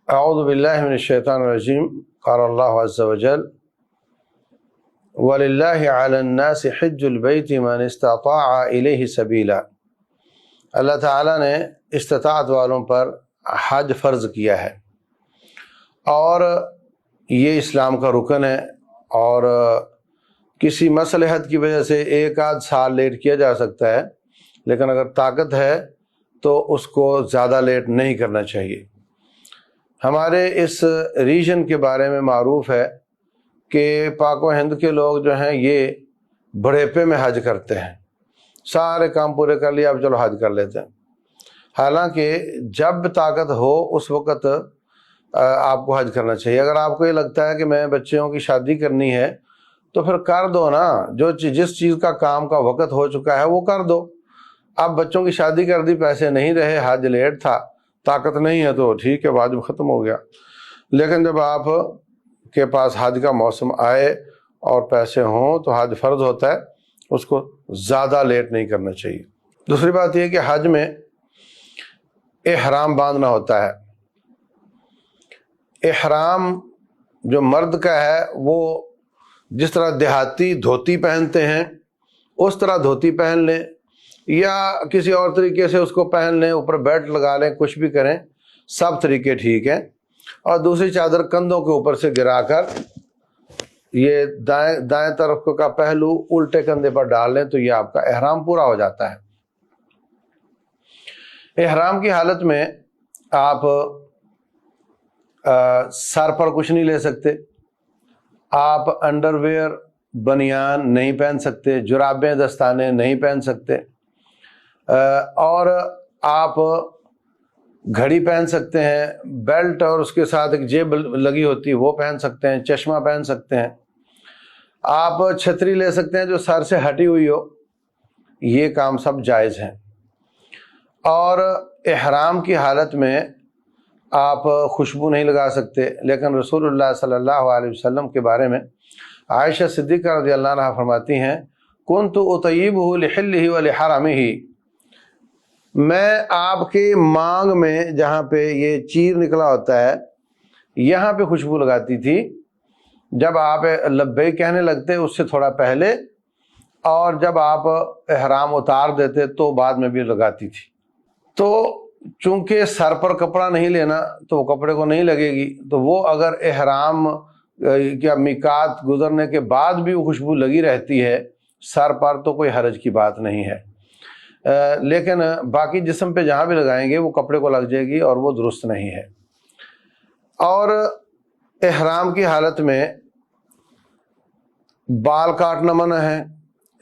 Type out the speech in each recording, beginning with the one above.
اعوذ باللہ من الشیطان الرجیم قال اللہ عز وجل وَلِلَّهِ عَلَى النَّاسِ حِجُّ الْبَيْتِ مَنِ اسْتَطَاعَ إِلَيْهِ سَبِيلًا۔ اللہ تعالیٰ نے استطاعت والوں پر حج فرض کیا ہے اور یہ اسلام کا رکن ہے، اور کسی مصلحت کی وجہ سے ایک آدھ سال لیٹ کیا جا سکتا ہے، لیکن اگر طاقت ہے تو اس کو زیادہ لیٹ نہیں کرنا چاہیے۔ ہمارے اس ریجن کے بارے میں معروف ہے کہ پاک و ہند کے لوگ جو ہیں یہ بڑھیپے میں حج کرتے ہیں، سارے کام پورے کر لیے اب چلو حج کر لیتے ہیں، حالانکہ جب طاقت ہو اس وقت آپ کو حج کرنا چاہیے۔ اگر آپ کو یہ لگتا ہے کہ میں بچوں کی شادی کرنی ہے تو پھر کر دو نا، جس چیز کا کام کا وقت ہو چکا ہے وہ کر دو۔ اب بچوں کی شادی کر دی، پیسے نہیں رہے، حج لیٹ تھا، طاقت نہیں ہے تو ٹھیک ہے، واجب ختم ہو گیا۔ لیکن جب آپ کے پاس حج کا موسم آئے اور پیسے ہوں تو حج فرض ہوتا ہے، اس کو زیادہ لیٹ نہیں کرنا چاہیے۔ دوسری بات یہ کہ حج میں احرام باندھنا ہوتا ہے۔ احرام جو مرد کا ہے وہ جس طرح دیہاتی دھوتی پہنتے ہیں اس طرح دھوتی پہن لیں، یا کسی اور طریقے سے اس کو پہن لیں، اوپر بیلٹ لگا لیں، کچھ بھی کریں، سب طریقے ٹھیک ہیں۔ اور دوسری چادر کندھوں کے اوپر سے گرا کر یہ دائیں طرف کا پہلو الٹے کندھے پر ڈال لیں تو یہ آپ کا احرام پورا ہو جاتا ہے۔ احرام کی حالت میں آپ سر پر کچھ نہیں لے سکتے، آپ انڈر ویئر بنیان نہیں پہن سکتے، جرابیں دستانے نہیں پہن سکتے، اور آپ گھڑی پہن سکتے ہیں، بیلٹ اور اس کے ساتھ ایک جیب لگی ہوتی ہے وہ پہن سکتے ہیں، چشمہ پہن سکتے ہیں، آپ چھتری لے سکتے ہیں جو سر سے ہٹی ہوئی ہو، یہ کام سب جائز ہیں۔ اور احرام کی حالت میں آپ خوشبو نہیں لگا سکتے، لیکن رسول اللہ صلی اللہ علیہ وسلم کے بارے میں عائشہ صدیقہ رضی اللہ عنہا فرماتی ہیں كنت اطیبہ لحلہ ولحرمہ، میں آپ کے مانگ میں جہاں پہ یہ چیر نکلا ہوتا ہے یہاں پہ خوشبو لگاتی تھی، جب آپ لبیک کہنے لگتے اس سے تھوڑا پہلے، اور جب آپ احرام اتار دیتے تو بعد میں بھی لگاتی تھی۔ تو چونکہ سر پر کپڑا نہیں لینا تو وہ کپڑے کو نہیں لگے گی، تو وہ اگر احرام یا میقات گزرنے کے بعد بھی وہ خوشبو لگی رہتی ہے سر پر تو کوئی حرج کی بات نہیں ہے، لیکن باقی جسم پہ جہاں بھی لگائیں گے وہ کپڑے کو لگ جائے گی اور وہ درست نہیں ہے۔ اور احرام کی حالت میں بال کاٹنا منع ہے،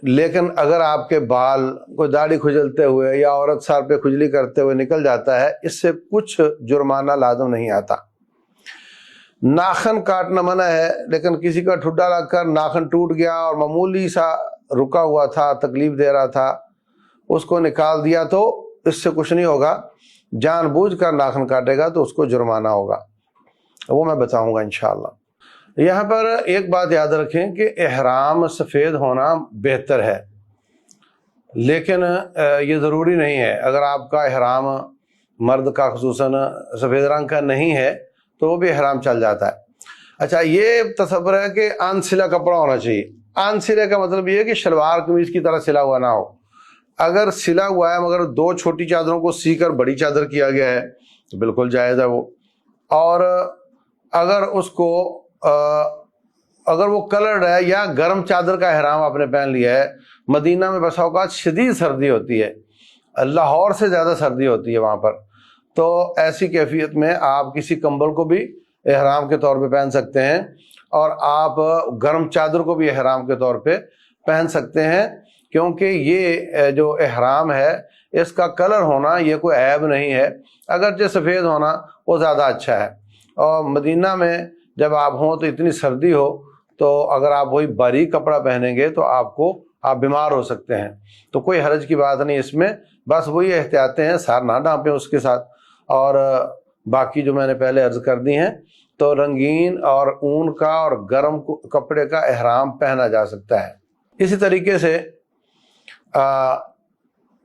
لیکن اگر آپ کے بال کوئی داڑھی کھجلتے ہوئے یا عورت سر پہ کھجلی کرتے ہوئے نکل جاتا ہے، اس سے کچھ جرمانہ لازم نہیں آتا۔ ناخن کاٹنا منع ہے، لیکن کسی کا ٹھڈا لگ کر ناخن ٹوٹ گیا اور معمولی سا رکا ہوا تھا، تکلیف دے رہا تھا، اس کو نکال دیا تو اس سے کچھ نہیں ہوگا۔ جان بوجھ کر ناخن کاٹے گا تو اس کو جرمانہ ہوگا، وہ میں بتاؤں گا انشاءاللہ۔ یہاں پر ایک بات یاد رکھیں کہ احرام سفید ہونا بہتر ہے، لیکن یہ ضروری نہیں ہے۔ اگر آپ کا احرام مرد کا خصوصاً سفید رنگ کا نہیں ہے تو وہ بھی احرام چل جاتا ہے۔ اچھا، یہ تصور ہے کہ ان سلا کپڑا ہونا چاہیے۔ ان سلے کا مطلب یہ ہے کہ شلوار قمیض کی طرح سلا ہوا نہ ہو۔ اگر سلا ہوا ہے مگر دو چھوٹی چادروں کو سی کر بڑی چادر کیا گیا ہے تو بالکل جائز ہے وہ۔ اور اگر وہ کلرڈ ہے یا گرم چادر کا احرام آپ نے پہن لیا ہے، مدینہ میں بسا اوقات شدید سردی ہوتی ہے، لاہور سے زیادہ سردی ہوتی ہے وہاں پر، تو ایسی کیفیت میں آپ کسی کمبل کو بھی احرام کے طور پہ پہن سکتے ہیں، اور آپ گرم چادر کو بھی احرام کے طور پہ پہن سکتے ہیں، کیونکہ یہ جو احرام ہے اس کا کلر ہونا یہ کوئی عیب نہیں ہے، اگرچہ سفید ہونا وہ زیادہ اچھا ہے۔ اور مدینہ میں جب آپ ہوں تو اتنی سردی ہو تو اگر آپ وہی باریک کپڑا پہنیں گے تو آپ بیمار ہو سکتے ہیں، تو کوئی حرج کی بات نہیں اس میں، بس وہی احتیاطیں ہیں، سر نہ ڈھانپیں اس کے ساتھ، اور باقی جو میں نے پہلے عرض کر دی ہیں تو رنگین اور اون کا اور گرم کپڑے کا احرام پہنا جا سکتا ہے۔ اسی طریقے سے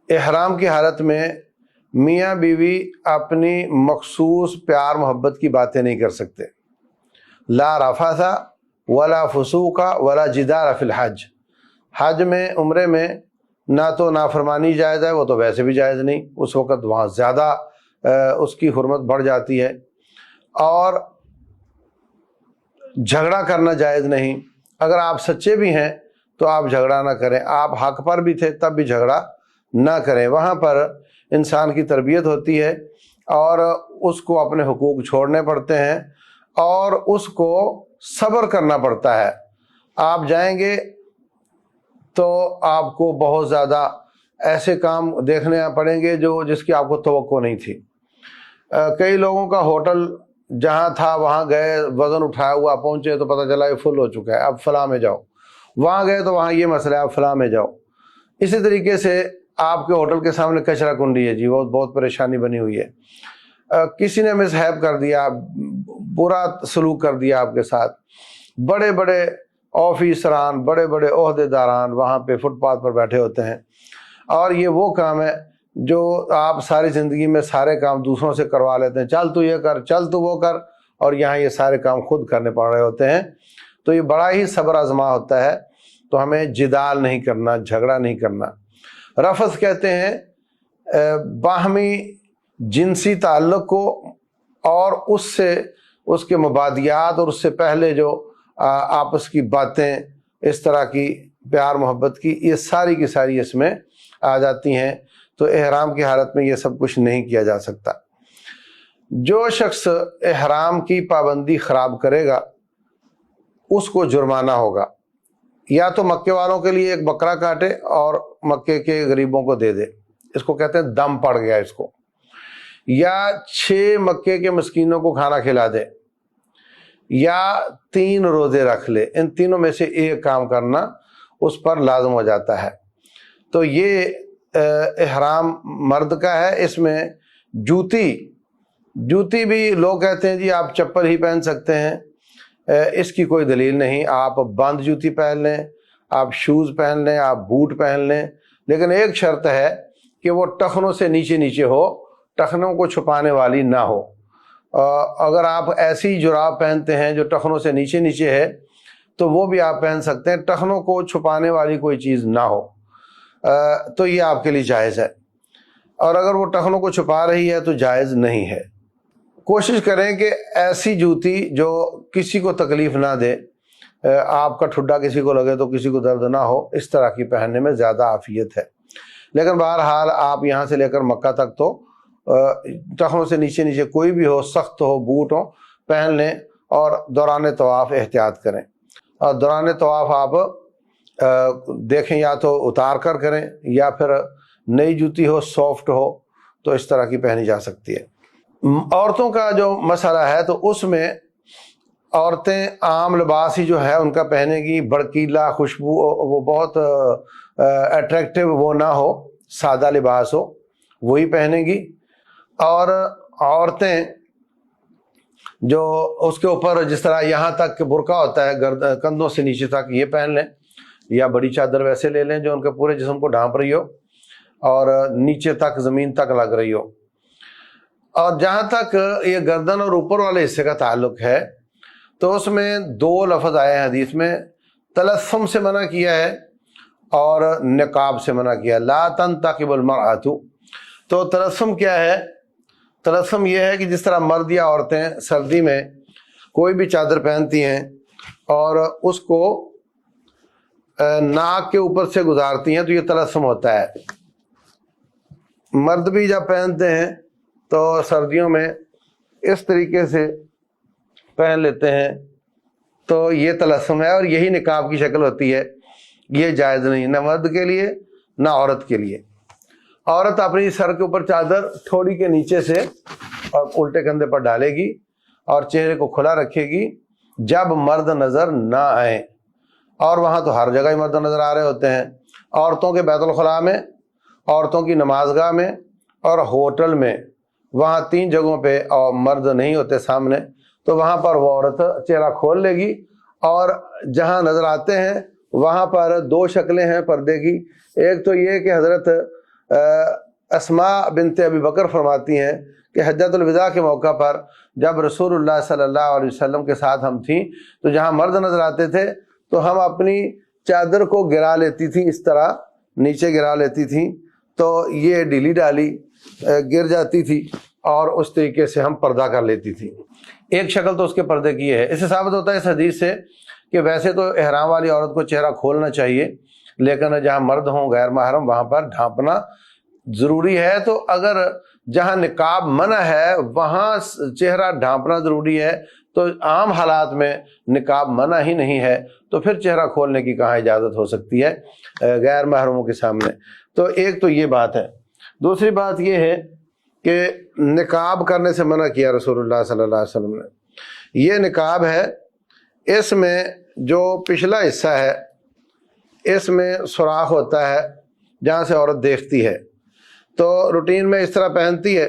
احرام کی حالت میں میاں بیوی اپنی مخصوص پیار محبت کی باتیں نہیں کر سکتے. لا رفث ولا فسوق ولا جدال فی الحج. حج میں عمرے میں نہ تو نافرمانی جائز ہے، وہ تو ویسے بھی جائز نہیں، اس وقت وہاں زیادہ اس کی حرمت بڑھ جاتی ہے، اور جھگڑا کرنا جائز نہیں. اگر آپ سچے بھی ہیں تو آپ جھگڑا نہ کریں، آپ حق پر بھی تھے تب بھی جھگڑا نہ کریں. وہاں پر انسان کی تربیت ہوتی ہے اور اس کو اپنے حقوق چھوڑنے پڑتے ہیں اور اس کو صبر کرنا پڑتا ہے. آپ جائیں گے تو آپ کو بہت زیادہ ایسے کام دیکھنے پڑیں گے جس کی آپ کو توقع نہیں تھی. کئی لوگوں کا ہوٹل جہاں تھا وہاں گئے، وزن اٹھایا ہوا، پہنچے تو پتہ چلا یہ فل ہو چکا ہے، اب فلاں میں جاؤ. وہاں گئے تو وہاں یہ مسئلہ ہے، اب فلاں میں جاؤ. اسی طریقے سے آپ کے ہوٹل کے سامنے کچرا کنڈی ہے جی، وہ بہت پریشانی بنی ہوئی ہے. کسی نے مسہیپ کر دیا، برا سلوک کر دیا آپ کے ساتھ. بڑے بڑے آفیسران، بڑے بڑے عہدے داران وہاں پہ فٹ پاتھ پر بیٹھے ہوتے ہیں، اور یہ وہ کام ہے جو آپ ساری زندگی میں سارے کام دوسروں سے کروا لیتے ہیں. چل تو یہ کر، چل تو وہ کر، اور یہاں یہ سارے کام خود کرنے پڑ رہے ہوتے ہیں. تو یہ بڑا ہی صبر آزما ہوتا ہے. تو ہمیں جدال نہیں کرنا، جھگڑا نہیں کرنا. رفث کہتے ہیں باہمی جنسی تعلق کو، اور اس سے اس کے مبادیات اور اس سے پہلے جو آپس کی باتیں، اس طرح کی پیار محبت کی، یہ ساری کی ساری اس میں آ جاتی ہیں. تو احرام کی حالت میں یہ سب کچھ نہیں کیا جا سکتا. جو شخص احرام کی پابندی خراب کرے گا اس کو جرمانہ ہوگا. یا تو مکے والوں کے لیے ایک بکرا کاٹے اور مکے کے غریبوں کو دے دے، اس کو کہتے ہیں دم پڑ گیا اس کو. یا 6 مکے کے مسکینوں کو کھانا کھلا دے، یا 3 روزے رکھ لے. ان تینوں میں سے ایک کام کرنا اس پر لازم ہو جاتا ہے. تو یہ احرام مرد کا ہے. اس میں جوتی بھی لوگ کہتے ہیں جی آپ چپل ہی پہن سکتے ہیں، اس کی کوئی دلیل نہیں. آپ بند جوتی پہن لیں، آپ شوز پہن لیں، آپ بوٹ پہن لیں، لیکن ایک شرط ہے کہ وہ ٹخنوں سے نیچے نیچے ہو، ٹخنوں کو چھپانے والی نہ ہو. اگر آپ ایسی جراب پہنتے ہیں جو ٹخنوں سے نیچے نیچے ہے تو وہ بھی آپ پہن سکتے ہیں، ٹخنوں کو چھپانے والی کوئی چیز نہ ہو، تو یہ آپ کے لیے جائز ہے. اور اگر وہ ٹخنوں کو چھپا رہی ہے تو جائز نہیں ہے. کوشش کریں کہ ایسی جوتی جو کسی کو تکلیف نہ دے، آپ کا ٹھڈا کسی کو لگے تو کسی کو درد نہ ہو، اس طرح کی پہننے میں زیادہ عافیت ہے. لیکن بہرحال آپ یہاں سے لے کر مکہ تک تو ٹخنوں سے نیچے نیچے کوئی بھی ہو، سخت ہو، بوٹ ہو، پہن لیں. اور دوران طواف احتیاط کریں. اور دوران طواف آپ دیکھیں یا تو اتار کر کریں، یا پھر نئی جوتی ہو، سافٹ ہو، تو اس طرح کی پہنی جا سکتی ہے. عورتوں کا جو مسئلہ ہے تو اس میں عورتیں عام لباس ہی جو ہے ان کا پہنے گی. بڑکیلا، خوشبو، وہ بہت اٹریکٹیو وہ نہ ہو، سادہ لباس ہو وہی پہنے گی. اور عورتیں جو اس کے اوپر جس طرح یہاں تک برقع ہوتا ہے، کندھوں سے نیچے تک یہ پہن لیں، یا بڑی چادر ویسے لے لیں جو ان کے پورے جسم کو ڈھانپ رہی ہو اور نیچے تک زمین تک لگ رہی ہو. اور جہاں تک یہ گردن اور اوپر والے حصے کا تعلق ہے تو اس میں 2 لفظ آئے ہیں حدیث میں. تلثم سے منع کیا ہے اور نقاب سے منع کیا ہے. لا تنتقب المرأۃ. تو تلثم کیا ہے؟ تلثم یہ ہے کہ جس طرح مرد یا عورتیں سردی میں کوئی بھی چادر پہنتی ہیں اور اس کو ناک کے اوپر سے گزارتی ہیں تو یہ تلثم ہوتا ہے. مرد بھی جب پہنتے ہیں تو سردیوں میں اس طریقے سے پہن لیتے ہیں تو یہ تلثم ہے، اور یہی نقاب کی شکل ہوتی ہے. یہ جائز نہیں، نہ مرد کے لیے نہ عورت کے لیے. عورت اپنی سر کے اوپر چادر تھوڑی کے نیچے سے اور الٹے کندھے پر ڈالے گی اور چہرے کو کھلا رکھے گی جب مرد نظر نہ آئے. اور وہاں تو ہر جگہ ہی مرد نظر آ رہے ہوتے ہیں. عورتوں کے بیت الخلاء میں، عورتوں کی نماز گاہ میں اور ہوٹل میں، وہاں 3 جگہوں پہ مرد نہیں ہوتے سامنے، تو وہاں پر وہ عورت چہرہ کھول لے گی. اور جہاں نظر آتے ہیں وہاں پر 2 شکلیں ہیں پردے کی. ایک تو یہ کہ حضرت اسماء بنت ابی بکر فرماتی ہیں کہ حجۃ الوداع کے موقع پر جب رسول اللہ صلی اللہ علیہ وسلم کے ساتھ ہم تھیں تو جہاں مرد نظر آتے تھے تو ہم اپنی چادر کو گرا لیتی تھیں، اس طرح نیچے گرا لیتی تھیں تو یہ ڈھیلی ڈالی گر جاتی تھی اور اس طریقے سے ہم پردہ کر لیتی تھی۔ ایک شکل تو اس کے پردے کی ہے۔ اس سے ثابت ہوتا ہے اس حدیث سے کہ ویسے تو احرام والی عورت کو چہرہ کھولنا چاہیے، لیکن جہاں مرد ہوں غیر محرم وہاں پر ڈھانپنا ضروری ہے۔ تو اگر جہاں نقاب منع ہے وہاں چہرہ ڈھانپنا ضروری ہے تو عام حالات میں نقاب منع ہی نہیں ہے تو پھر چہرہ کھولنے کی کہاں اجازت ہو سکتی ہے غیر محرموں کے سامنے۔ تو ایک تو یہ بات ہے۔ دوسری بات یہ ہے کہ نقاب کرنے سے منع کیا رسول اللہ صلی اللہ علیہ وسلم نے۔ یہ نقاب ہے، اس میں جو پچھلا حصہ ہے اس میں سوراخ ہوتا ہے جہاں سے عورت دیکھتی ہے، تو روٹین میں اس طرح پہنتی ہے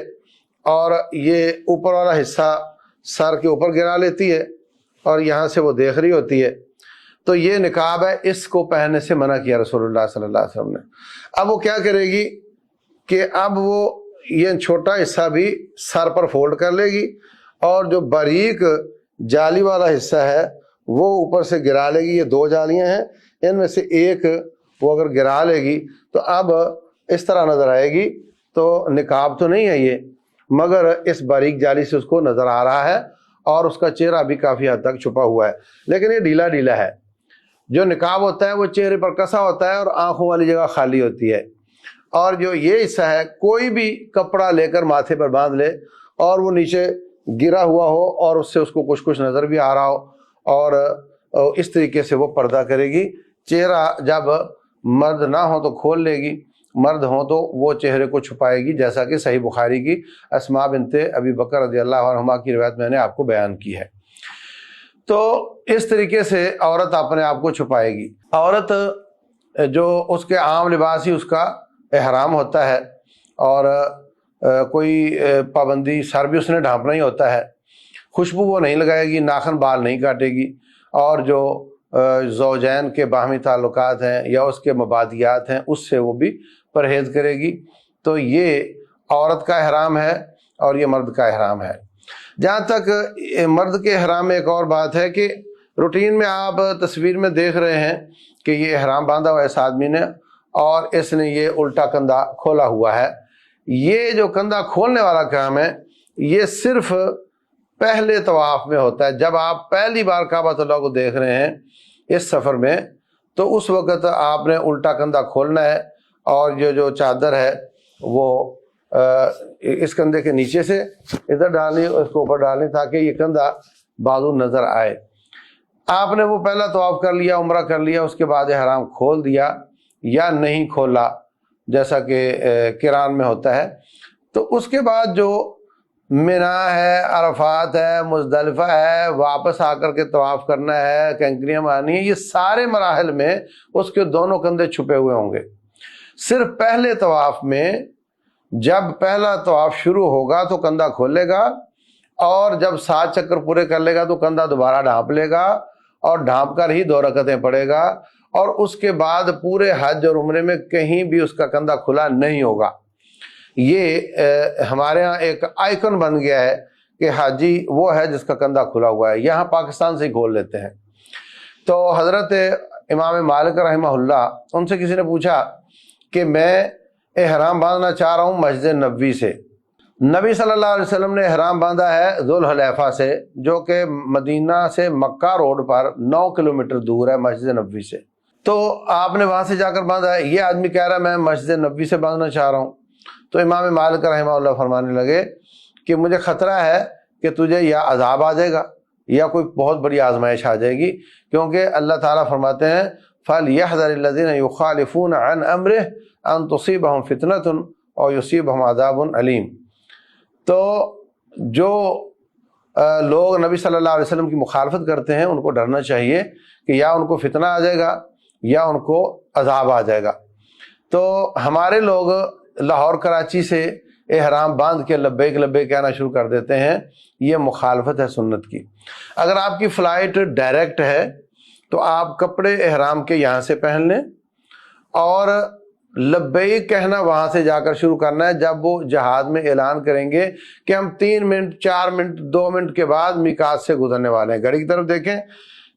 اور یہ اوپر والا حصہ سر کے اوپر گرا لیتی ہے اور یہاں سے وہ دیکھ رہی ہوتی ہے۔ تو یہ نقاب ہے، اس کو پہننے سے منع کیا رسول اللہ صلی اللہ علیہ وسلم نے۔ اب وہ کیا کرے گی کہ اب وہ یہ چھوٹا حصہ بھی سر پر فولڈ کر لے گی اور جو باریک جالی والا حصہ ہے وہ اوپر سے گرا لے گی۔ یہ دو جالیاں ہیں، ان میں سے ایک وہ اگر گرا لے گی تو اب اس طرح نظر آئے گی، تو نقاب تو نہیں ہے یہ، مگر اس باریک جالی سے اس کو نظر آ رہا ہے اور اس کا چہرہ بھی کافی حد تک چھپا ہوا ہے، لیکن یہ ڈھیلا ڈھیلا ہے۔ جو نقاب ہوتا ہے وہ چہرے پر کسا ہوتا ہے اور آنکھوں والی جگہ خالی ہوتی ہے، اور جو یہ حصہ ہے کوئی بھی کپڑا لے کر ماتھے پر باندھ لے اور وہ نیچے گرا ہوا ہو اور اس سے اس کو کچھ نظر بھی آ رہا ہو اور اس طریقے سے وہ پردہ کرے گی۔ چہرہ جب مرد نہ ہو تو کھول لے گی، مرد ہوں تو وہ چہرے کو چھپائے گی، جیسا کہ صحیح بخاری کی اسماء بنت ابی بکر رضی اللہ عنہما کی روایت میں نے آپ کو بیان کی ہے۔ تو اس طریقے سے عورت اپنے آپ کو چھپائے گی۔ عورت جو اس کے عام لباس ہی اس کا احرام ہوتا ہے اور کوئی پابندی، سر بھی اس نے ڈھانپنا ہی ہوتا ہے، خوشبو وہ نہیں لگائے گی، ناخن بال نہیں کاٹے گی، اور جو زوجین کے باہمی تعلقات ہیں یا اس کے مبادیات ہیں اس سے وہ بھی پرہیز کرے گی۔ تو یہ عورت کا احرام ہے اور یہ مرد کا احرام ہے۔ جہاں تک مرد کے احرام میں ایک اور بات ہے کہ روٹین میں آپ تصویر میں دیکھ رہے ہیں کہ یہ احرام باندھا ہوا ہے اس آدمی نے اور اس نے یہ الٹا کندھا کھولا ہوا ہے۔ یہ جو کندھا کھولنے والا کام ہے یہ صرف پہلے طواف میں ہوتا ہے۔ جب آپ پہلی بار کعبۃ اللہ کو دیکھ رہے ہیں اس سفر میں تو اس وقت آپ نے الٹا کندھا کھولنا ہے اور یہ جو چادر ہے وہ اس کندھے کے نیچے سے ادھر ڈالنی، اس کو اوپر ڈالنی تاکہ یہ کندھا بازو نظر آئے۔ آپ نے وہ پہلا طواف کر لیا، عمرہ کر لیا، اس کے بعد احرام کھول دیا یا نہیں کھولا جیسا کہ قران میں ہوتا ہے، تو اس کے بعد جو منا ہے، عرفات ہے، مزدلفہ ہے، واپس آ کر کے طواف کرنا ہے، کینکریاں مارنی ہے، یہ سارے مراحل میں اس کے دونوں کندھے چھپے ہوئے ہوں گے۔ صرف پہلے طواف میں جب پہلا طواف شروع ہوگا تو کندھا کھولے گا اور جب 7 چکر پورے کر لے گا تو کندھا دوبارہ ڈھانپ لے گا اور ڈھانپ کر ہی 2 رکعتیں پڑھے گا، اور اس کے بعد پورے حج اور عمرے میں کہیں بھی اس کا کندھا کھلا نہیں ہوگا۔ یہ ہمارے ہاں ایک آئیکن بن گیا ہے کہ حاجی وہ ہے جس کا کندھا کھلا ہوا ہے، یہاں پاکستان سے ہی کھول لیتے ہیں۔ تو حضرت امام مالک رحمہ اللہ، ان سے کسی نے پوچھا کہ میں احرام باندھنا چاہ رہا ہوں مسجد نبوی سے۔ نبی صلی اللہ علیہ وسلم نے احرام باندھا ہے ذوالحلیفہ سے، جو کہ مدینہ سے مکہ روڈ پر 9 کلومیٹر دور ہے مسجد نبوی سے، تو آپ نے وہاں سے جا کر باندھا ہے۔ یہ آدمی کہہ رہا ہے میں مسجد نبوی سے باندھنا چاہ رہا ہوں۔ تو امام مالک رحمہ اللہ فرمانے لگے کہ مجھے خطرہ ہے کہ تجھے یا عذاب آ جائے گا یا کوئی بہت بڑی آزمائش آ جائے گی، کیونکہ اللہ تعالیٰ فرماتے ہیں فَلْيَحْذَرِ الَّذِينَ يُخَالِفُونَ عَنْ أَمْرِهِ أَن تُصِيبَهُمْ فِتْنَةٌ أَوْ يُصِيبَهُمْ عَذَابٌ عَلِيمٌ۔ تو جو لوگ نبی صلی اللہ علیہ وسلم کی مخالفت کرتے ہیں ان کو ڈرنا چاہیے کہ یا ان کو فتنہ آ جائے گا یا ان کو عذاب آ جائے گا۔ تو ہمارے لوگ لاہور کراچی سے احرام باندھ کے لبیک لبیک کہنا شروع کر دیتے ہیں، یہ مخالفت ہے سنت کی۔ اگر آپ کی فلائٹ ڈائریکٹ ہے تو آپ کپڑے احرام کے یہاں سے پہن لیں اور لبیک کہنا وہاں سے جا کر شروع کرنا ہے جب وہ جہاد میں اعلان کریں گے کہ ہم 3 منٹ 4 منٹ 2 منٹ کے بعد میقات سے گزرنے والے ہیں۔ گھڑی کی طرف دیکھیں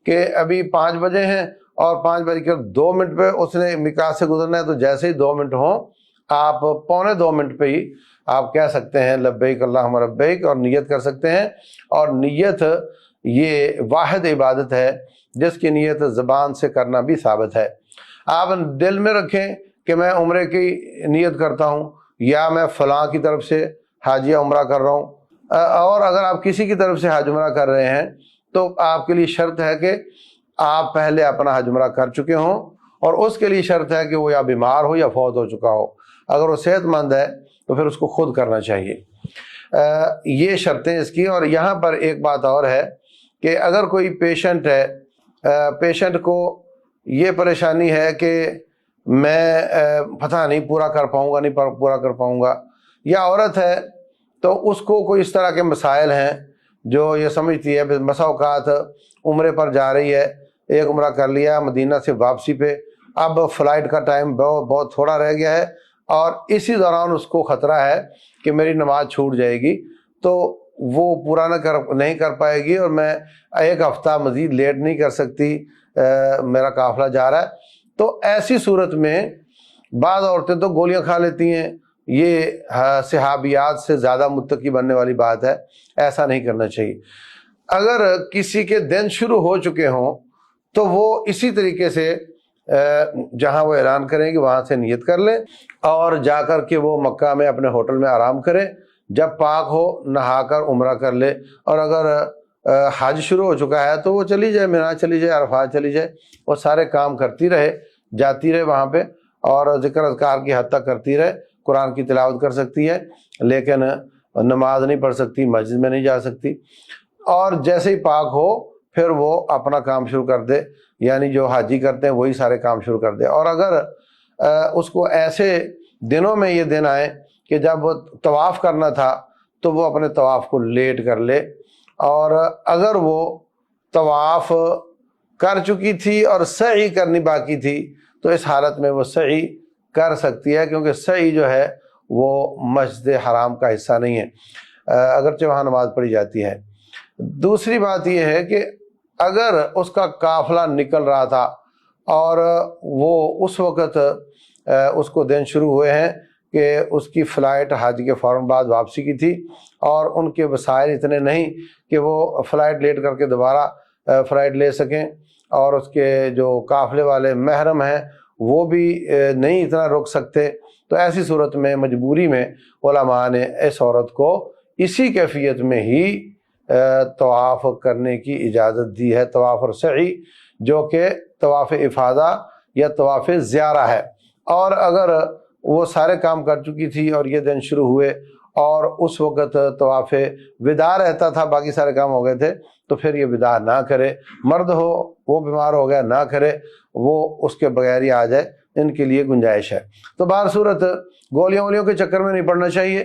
کہ ابھی 5 بجے ہیں اور 5 بجے کے 2 منٹ پہ اس نے میقات سے گزرنا ہے، تو جیسے ہی 2 منٹ ہوں آپ پونے 2 منٹ پہ ہی آپ کہہ سکتے ہیں لبیک اللہم لبیک، اور نیت کر سکتے ہیں۔ اور نیت یہ واحد عبادت ہے جس کی نیت زبان سے کرنا بھی ثابت ہے۔ آپ دل میں رکھیں کہ میں عمرے کی نیت کرتا ہوں یا میں فلاں کی طرف سے حج یا عمرہ کر رہا ہوں، اور اگر آپ کسی کی طرف سے حج عمرہ کر رہے ہیں تو آپ کے لیے شرط ہے کہ آپ پہلے اپنا حج عمرہ کر چکے ہوں، اور اس کے لیے شرط ہے کہ وہ یا بیمار ہو یا فوت ہو چکا ہو۔ اگر وہ صحت مند ہے تو پھر اس کو خود کرنا چاہیے۔ یہ شرطیں اس کی۔ اور یہاں پر ایک بات اور ہے کہ اگر کوئی پیشنٹ ہے، پیشنٹ کو یہ پریشانی ہے کہ میں پتہ نہیں پورا کر پاؤں گا، نہیں پورا کر پاؤں گا، یا عورت ہے تو اس کو کوئی اس طرح کے مسائل ہیں جو یہ سمجھتی ہے بسا اوقات عمرے پر جا رہی ہے، ایک عمرہ کر لیا مدینہ سے واپسی پہ، اب فلائٹ کا ٹائم بہت تھوڑا رہ گیا ہے اور اسی دوران اس کو خطرہ ہے کہ میری نماز چھوٹ جائے گی، تو وہ پورا نہیں کر پائے گی اور میں 1 ہفتہ مزید لیٹ نہیں کر سکتی، میرا قافلہ جا رہا ہے۔ تو ایسی صورت میں بعض عورتیں تو گولیاں کھا لیتی ہیں، یہ صحابیات سے زیادہ متقی بننے والی بات ہے، ایسا نہیں کرنا چاہیے۔ اگر کسی کے دن شروع ہو چکے ہوں تو وہ اسی طریقے سے جہاں وہ اعلان کریں گے وہاں سے نیت کر لیں اور جا کر کے وہ مکہ میں اپنے ہوٹل میں آرام کرے، جب پاک ہو نہا کر عمرہ کر لے، اور اگر حج شروع ہو چکا ہے تو وہ چلی جائے، مینا چلی جائے، عرفات چلی جائے، وہ سارے کام کرتی رہے، جاتی رہے وہاں پہ اور ذکر اذکار کی حد تک کرتی رہے، قرآن کی تلاوت کر سکتی ہے لیکن نماز نہیں پڑھ سکتی، مسجد میں نہیں جا سکتی، اور جیسے ہی پاک ہو پھر وہ اپنا کام شروع کر دے، یعنی جو حاجی کرتے ہیں وہی سارے کام شروع کر دے۔ اور اگر اس کو ایسے دنوں میں یہ دن آئے کہ جب وہ طواف کرنا تھا تو وہ اپنے طواف کو لیٹ کر لے، اور اگر وہ طواف کر چکی تھی اور سعی کرنی باقی تھی تو اس حالت میں وہ سعی کر سکتی ہے، کیونکہ سعی جو ہے وہ مسجد حرام کا حصہ نہیں ہے، اگرچہ وہاں نماز پڑھی جاتی ہے۔ دوسری بات یہ ہے کہ اگر اس کا قافلہ نکل رہا تھا اور وہ اس وقت اس کو دن شروع ہوئے ہیں کہ اس کی فلائٹ حج کے فوراً بعد واپسی کی تھی اور ان کے وسائل اتنے نہیں کہ وہ فلائٹ لیٹ کر کے دوبارہ فلائٹ لے سکیں، اور اس کے جو قافلے والے محرم ہیں وہ بھی نہیں اتنا روک سکتے، تو ایسی صورت میں مجبوری میں علماء نے اس عورت کو اسی کیفیت میں ہی طواف کرنے کی اجازت دی ہے، طواف اور سعی، جو کہ طواف افاضہ یا طواف زیارہ ہے۔ اور اگر وہ سارے کام کر چکی تھی اور یہ دن شروع ہوئے اور اس وقت طواف وداع رہتا تھا، باقی سارے کام ہو گئے تھے، تو پھر یہ وداع نہ کرے، مرد ہو وہ بیمار ہو گیا نہ کرے، وہ اس کے بغیر ہی آ جائے، ان کے لیے گنجائش ہے۔ تو بہر صورت گولیاں وولیوں کے چکر میں نہیں پڑنا چاہیے۔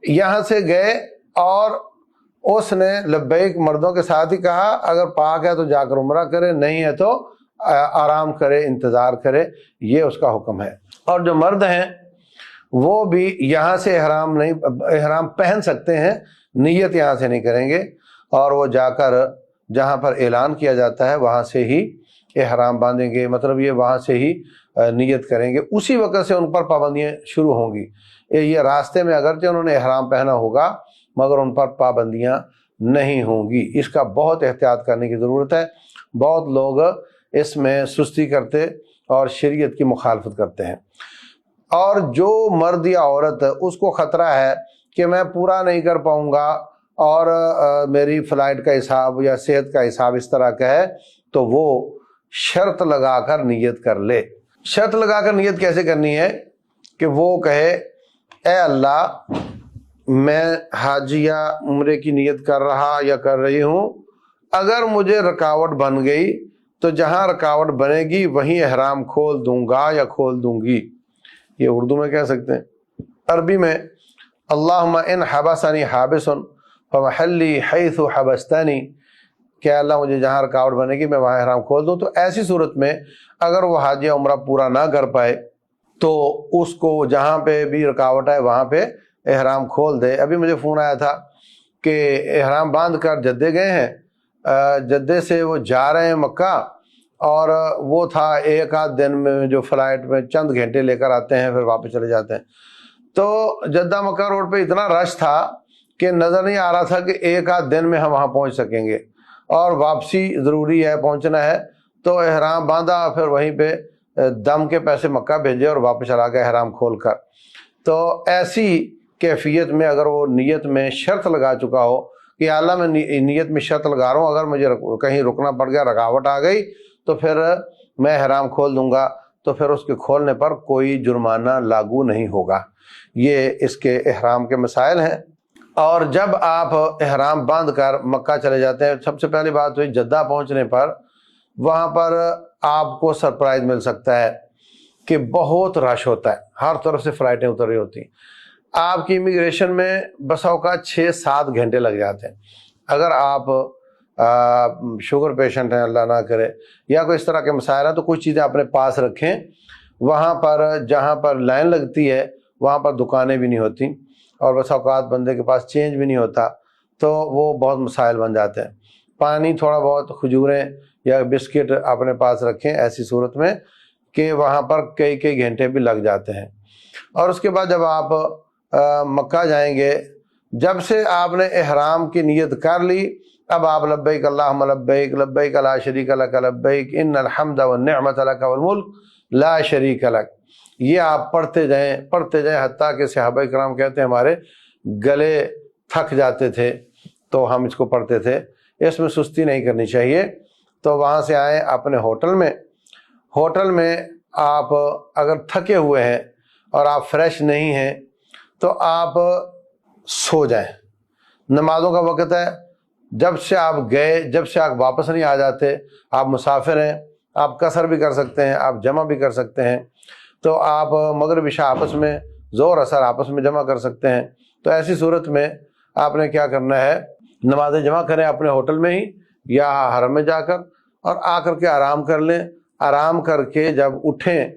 یہاں سے گئے اور اس نے لبیک مردوں کے ساتھ ہی کہا، اگر پاک ہے تو جا کر عمرہ کرے، نہیں ہے تو آرام کرے، انتظار کرے، یہ اس کا حکم ہے۔ اور جو مرد ہیں وہ بھی یہاں سے احرام پہن سکتے ہیں، نیت یہاں سے نہیں کریں گے، اور وہ جا کر جہاں پر اعلان کیا جاتا ہے وہاں سے ہی احرام باندھیں گے، مطلب یہ وہاں سے ہی نیت کریں گے، اسی وقت سے ان پر پابندیاں شروع ہوں گی۔ یہ راستے میں اگرچہ انہوں نے احرام پہنا ہوگا مگر ان پر پابندیاں نہیں ہوں گی۔ اس کا بہت احتیاط کرنے کی ضرورت ہے۔ بہت لوگ اس میں سستی کرتے اور شریعت کی مخالفت کرتے ہیں۔ اور جو مرد یا عورت اس کو خطرہ ہے کہ میں پورا نہیں کر پاؤں گا اور میری فلائٹ کا حساب یا صحت کا حساب اس طرح کا ہے، تو وہ شرط لگا کر نیت کر لے۔ شرط لگا کر نیت کیسے کرنی ہے کہ وہ کہے، اے اللہ میں حج یا عمرے کی نیت کر رہا یا کر رہی ہوں، اگر مجھے رکاوٹ بن گئی تو جہاں رکاوٹ بنے گی وہیں احرام کھول دوں گا یا کھول دوں گی۔ یہ اردو میں کہہ سکتے ہیں۔ عربی میں اللہم ان حبسنی حابس فمحلی حیث حبستنی، کہ اللہ مجھے جہاں رکاوٹ بنے گی میں وہاں احرام کھول دوں۔ تو ایسی صورت میں اگر وہ حج یا عمرہ پورا نہ کر پائے تو اس کو جہاں پہ بھی رکاوٹ ہے وہاں پہ احرام کھول دے۔ ابھی مجھے فون آیا تھا کہ احرام باندھ کر جدے گئے ہیں، جدے سے وہ جا رہے ہیں مکہ، اور وہ تھا ایک آدھ دن میں جو فلائٹ میں چند گھنٹے لے کر آتے ہیں پھر واپس چلے جاتے ہیں۔ تو جدہ مکہ روڈ پہ اتنا رش تھا کہ نظر نہیں آ رہا تھا کہ ایک آدھ دن میں ہم وہاں پہنچ سکیں گے، اور واپسی ضروری ہے، پہنچنا ہے، تو احرام باندھا، پھر وہیں پہ دم کے پیسے مکہ بھیجے اور واپس چلا گیا احرام کھول کر۔ تو ایسی کیفیت میں اگر وہ نیت میں شرط لگا چکا ہو کہ اللہ میں نیت میں شرط لگا رہا ہوں، اگر مجھے کہیں رکنا پڑ گیا، رکاوٹ آ گئی، تو پھر میں احرام کھول دوں گا، تو پھر اس کے کھولنے پر کوئی جرمانہ لاگو نہیں ہوگا۔ یہ اس کے احرام کے مسائل ہیں۔ اور جب آپ احرام باندھ کر مکہ چلے جاتے ہیں، سب سے پہلی بات ہوئی جدہ پہنچنے پر وہاں پر آپ کو سرپرائز مل سکتا ہے کہ بہت رش ہوتا ہے، ہر طرف سے فلائٹیں اتر رہی ہوتی ہیں۔ آپ کی امیگریشن میں بسا اوقات 6-7 گھنٹے لگ جاتے ہیں۔ اگر آپ شوگر پیشنٹ ہیں، اللہ نہ کرے، یا کوئی اس طرح کے مسائل ہیں، تو کچھ چیزیں اپنے پاس رکھیں۔ وہاں پر جہاں پر لائن لگتی ہے وہاں پر دکانیں بھی نہیں ہوتی، اور بسا اوقات بندے کے پاس چینج بھی نہیں ہوتا، تو وہ بہت مسائل بن جاتے ہیں۔ پانی، تھوڑا بہت کھجوریں یا بسکٹ اپنے پاس رکھیں ایسی صورت میں کہ وہاں پر کئی گھنٹے بھی لگ جاتے ہیں۔ اور اس کے بعد جب آپ مکہ جائیں گے، جب سے آپ نے احرام کی نیت کر لی، اب آپ لبیک اللہم لبیک، لبیک لا شریک لک لبیک، ان الحمد والنعمت لک والملک لا شریک لک، یہ آپ پڑھتے جائیں حتیٰ کہ صحابہ کرام کہتے ہیں ہمارے گلے تھک جاتے تھے تو ہم اس کو پڑھتے تھے۔ اس میں سستی نہیں کرنی چاہیے۔ تو وہاں سے آئیں اپنے ہوٹل میں آپ اگر تھکے ہوئے ہیں اور آپ فریش نہیں ہیں تو آپ سو جائیں۔ نمازوں کا وقت ہے، جب سے آپ گئے، جب سے آپ واپس نہیں آ جاتے، آپ مسافر ہیں، آپ قصر بھی کر سکتے ہیں، آپ جمع بھی کر سکتے ہیں، تو آپ مغرب عشاء آپس میں، ظہر اثر آپس میں جمع کر سکتے ہیں۔ تو ایسی صورت میں آپ نے کیا کرنا ہے، نمازیں جمع کریں اپنے ہوٹل میں ہی یا حرم میں جا کر، اور آ کر کے آرام کر لیں۔ آرام کر کے جب اٹھیں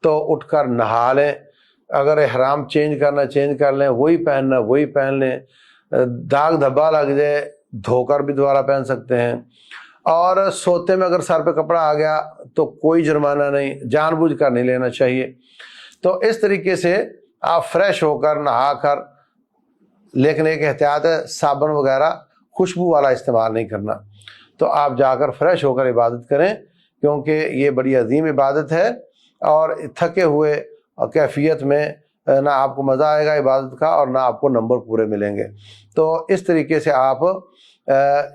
تو اٹھ کر نہا لیں، اگر احرام چینج کرنا چینج کر لیں، وہی پہننا وہی پہن لیں، داغ دھبا لگ جائے دھو کر بھی دوبارہ پہن سکتے ہیں۔ اور سوتے میں اگر سر پہ کپڑا آ گیا تو کوئی جرمانہ نہیں، جان بوجھ کر نہیں لینا چاہیے۔ تو اس طریقے سے آپ فریش ہو کر نہا کر، لیکن ایک احتیاط ہے، صابن وغیرہ خوشبو والا استعمال نہیں کرنا۔ تو آپ جا کر فریش ہو کر عبادت کریں، کیونکہ یہ بڑی عظیم عبادت ہے، اور تھکے ہوئے کیفیت میں نہ آپ کو مزہ آئے گا عبادت کا اور نہ آپ کو نمبر پورے ملیں گے۔ تو اس طریقے سے آپ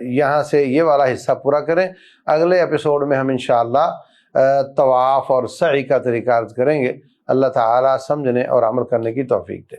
یہاں سے یہ والا حصہ پورا کریں۔ اگلے ایپیسوڈ میں ہم انشاءاللہ طواف اور سعی کا طریقہ عرض کریں گے۔ اللہ تعالیٰ سمجھنے اور عمل کرنے کی توفیق دے۔